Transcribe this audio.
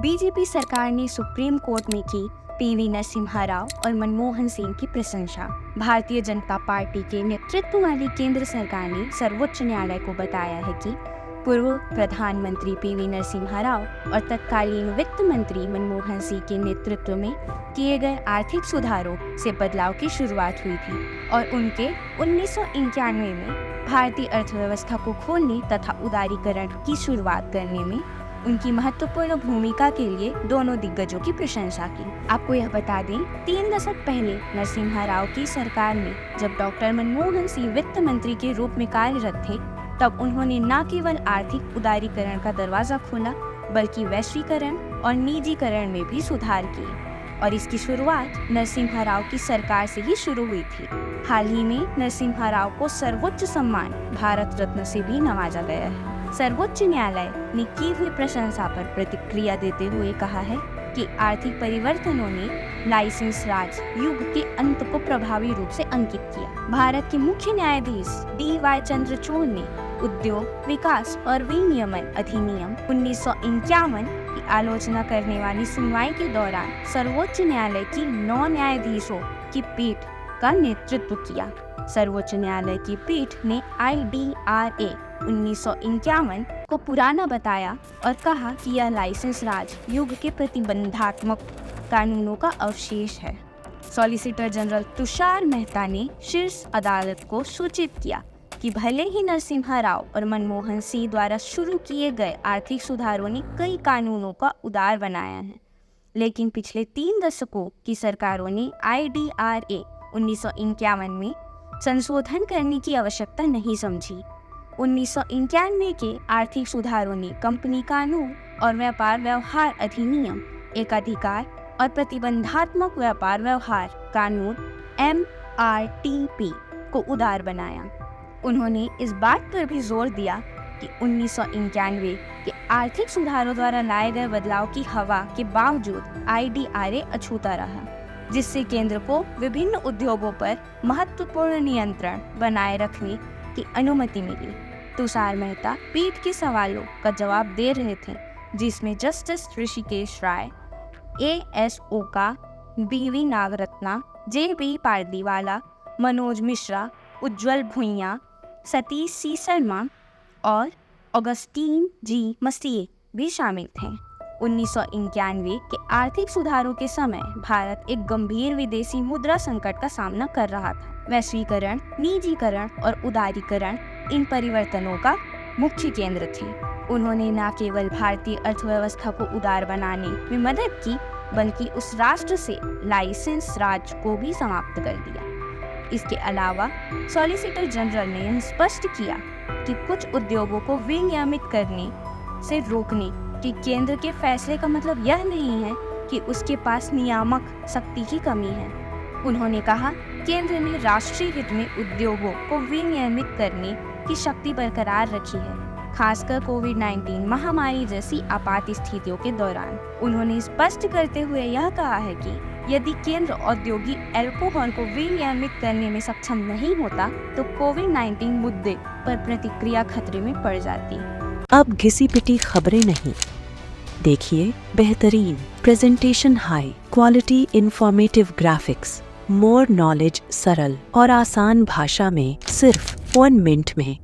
BJP सरकार ने supreme court में की पीवी नरसिम्हा राव और मनमोहन सिंह की प्रशंसा। भारतीय जनता पार्टी के नेतृत्व वाली केंद्र सरकार ने सर्वोच्च न्यायालय को बताया है कि पूर्व प्रधानमंत्री पीवी नरसिम्हा राव और तत्कालीन वित्त मंत्री मनमोहन सिंह के नेतृत्व में किए गए आर्थिक सुधारों से बदलाव की शुरुआत हुई थी और उनके 1991 में भारतीय अर्थव्यवस्था को खोलने तथा उदारीकरण की शुरुआत करने में उनकी महत्वपूर्ण भूमिका के लिए दोनों दिग्गजों की प्रशंसा की। आपको यह बता दें, 3 दशक पहले नरसिम्हा राव की सरकार में जब डॉक्टर मनमोहन सिंह वित्त मंत्री के रूप में कार्यरत थे, तब उन्होंने न केवल आर्थिक उदारीकरण का दरवाजा खोला बल्कि वैश्वीकरण और निजीकरण में भी सुधार किए और इसकी शुरुआत नरसिम्हा राव की सरकार से ही शुरू हुई थी। हाल ही में नरसिम्हा राव को सर्वोच्च सम्मान भारत रत्न से भी नवाजा गया है। सर्वोच्च न्यायालय ने की हुई प्रशंसा पर प्रतिक्रिया देते हुए कहा है कि आर्थिक परिवर्तनों ने लाइसेंस राज युग के अंत को प्रभावी रूप से अंकित किया। भारत के मुख्य न्यायाधीश DY चंद्रचूड़ ने उद्योग विकास और विनियमन अधिनियम 1951 की आलोचना करने वाली सुनवाई के दौरान सर्वोच्च न्यायालय की 9 न्यायाधीशों की पीठ का नेतृत्व किया। सर्वोच्च न्यायालय की पीठ ने IDRA 1951 को पुराना बताया और कहा कि यह लाइसेंस राज युग के प्रतिबंधात्मक कानूनों का अवशेष है। सॉलिसिटर जनरल तुषार मेहता ने शीर्ष अदालत को सूचित किया कि भले ही नरसिम्हा राव और मनमोहन सिंह द्वारा शुरू किए गए आर्थिक सुधारों ने कई कानूनों का उदार बनाया है, लेकिन पिछले 3 दशकों की सरकारों ने IDRA 1951 में संशोधन करने की आवश्यकता नहीं समझी। 1991 के आर्थिक सुधारों ने कंपनी कानून और व्यापार व्यवहार अधिनियम, एकाधिकार और प्रतिबंधात्मक व्यापार व्यवहार कानून MRTP को उदार बनाया। उन्होंने इस बात पर भी जोर दिया कि 1991 के आर्थिक सुधारों द्वारा लाए गए बदलाव की हवा के बावजूद IDRA अछूता रहा, जिससे केंद्र को विभिन्न उद्योगों पर महत्वपूर्ण नियंत्रण बनाए रखने की अनुमति मिली। तुषार मेहता पीठ के सवालों का जवाब दे रहे थे, जिसमें जस्टिस ऋषिकेश राय, AS ओका, BV नागरत्ना, JB पारदीवाला, मनोज मिश्रा, उज्जवल भुइयां, सतीश C शर्मा और ऑगस्टीन G मसीह भी शामिल थे। 1991 के आर्थिक सुधारों के समय भारत एक गंभीर विदेशी मुद्रा संकट का सामना कर रहा था। वैश्वीकरण, निजीकरण और उदारीकरण इन परिवर्तनों का मुख्य केंद्र थे। उन्होंने न केवल भारतीय अर्थव्यवस्था को उदार बनाने में मदद की, बल्कि उस राष्ट्र से लाइसेंस राज को भी समाप्त कर दिया। इसके अलावा सॉलिसिटर जनरल ने यह स्पष्ट किया कि कुछ उद्योगों को विनियमित करने से रोकने के केंद्र के फैसले का मतलब यह नहीं है कि उसके पास नियामक शक्ति की कमी है। उन्होंने कहा, केंद्र ने राष्ट्रीय हित में उद्योगों को विनियमित करने की शक्ति बरकरार रखी है, खासकर कोविड-19 महामारी जैसी आपात स्थितियों के दौरान। उन्होंने स्पष्ट करते हुए यह कहा है कि यदि केंद्र औद्योगिक अल्कोहल को विनियमित करने में सक्षम नहीं होता तो कोविड-19 मुद्दे पर प्रतिक्रिया खतरे में पड़ जाती। अब घिसी पिटी खबरें नहीं, देखिए बेहतरीन presentation, high quality informative graphics, more knowledge, सरल और आसान भाषा में सिर्फ 1 मिनट में।